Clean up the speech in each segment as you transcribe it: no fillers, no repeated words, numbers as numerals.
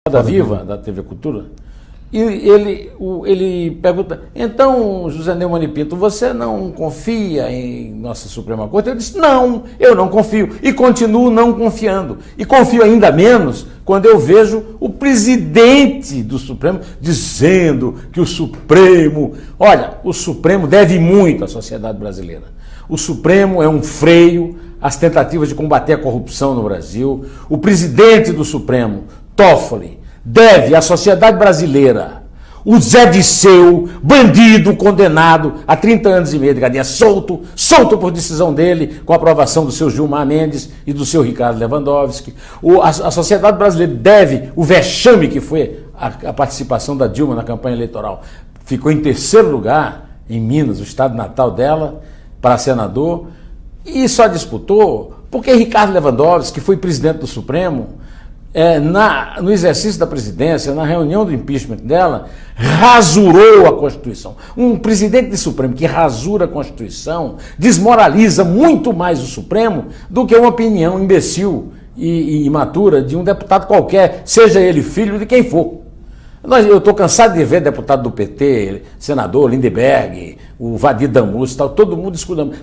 da Viva, da TV Cultura, e ele pergunta: então, José Neumann e Pinto, você não confia em nossa Suprema Corte? Eu disse: não, eu não confio, e continuo não confiando, e confio ainda menos quando eu vejo o presidente do Supremo dizendo que o Supremo... Olha, o Supremo deve muito à sociedade brasileira. O Supremo é um freio às tentativas de combater a corrupção no Brasil. O presidente do Supremo, Toffoli, deve à sociedade brasileira o Zé Disseu, bandido, condenado a 30 anos e meio de cadeia, solto por decisão dele, com a aprovação do seu Gilmar Mendes e do seu Ricardo Lewandowski. A sociedade brasileira deve o vexame que foi a participação da Dilma na campanha eleitoral. Ficou em terceiro lugar em Minas, o estado natal dela, para senador, e só disputou porque Ricardo Lewandowski, que foi presidente do Supremo, no exercício da presidência, na reunião do impeachment dela, rasurou a Constituição. Um presidente do Supremo que rasura a Constituição desmoraliza muito mais o Supremo do que uma opinião imbecil e imatura de um deputado qualquer, seja ele filho de quem for. Eu estou cansado de ver deputado do PT, senador Lindeberg, o Vadir Damus, todo mundo escutando.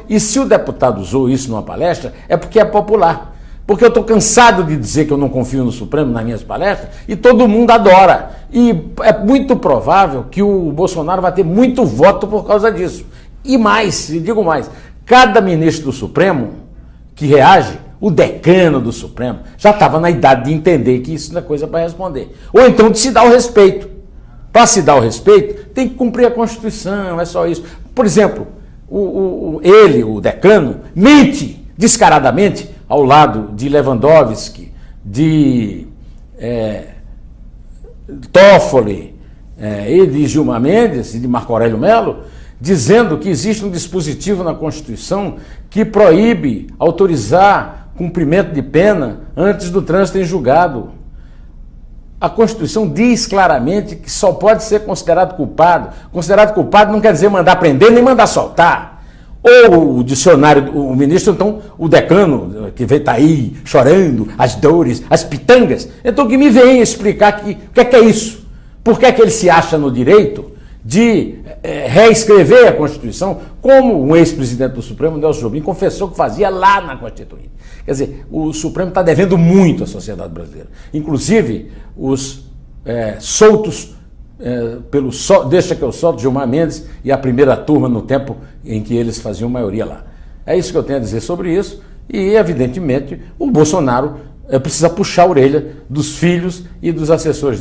E se o deputado usou isso numa palestra, é porque é popular. Porque eu estou cansado de dizer que eu não confio no Supremo nas minhas palestras e todo mundo adora. E é muito provável que o Bolsonaro vai ter muito voto por causa disso. E mais, digo mais, cada ministro do Supremo que reage, o decano do Supremo, já estava na idade de entender que isso não é coisa para responder. Ou então de se dar o respeito. Para se dar o respeito, tem que cumprir a Constituição, é só isso. Por exemplo, o decano, mente descaradamente ao lado de Lewandowski, de Toffoli e de Gilmar Mendes e de Marco Aurélio Mello, dizendo que existe um dispositivo na Constituição que proíbe autorizar cumprimento de pena antes do trânsito em julgado. A Constituição diz claramente que só pode ser considerado culpado. Considerado culpado não quer dizer mandar prender nem mandar soltar. Ou o dicionário, o ministro, então, o decano, que está aí chorando, as dores, as pitangas, então que me venha explicar o que é isso. Por que é que ele se acha no direito de reescrever a Constituição, como um ex-presidente do Supremo, Nelson Jobim, confessou que fazia lá na Constituinte. Quer dizer, o Supremo está devendo muito à sociedade brasileira. Inclusive, os soltos deixa que eu solto, Gilmar Mendes e a primeira turma no tempo em que eles faziam maioria lá. É isso que eu tenho a dizer sobre isso e, evidentemente, o Bolsonaro precisa puxar a orelha dos filhos e dos assessores dele.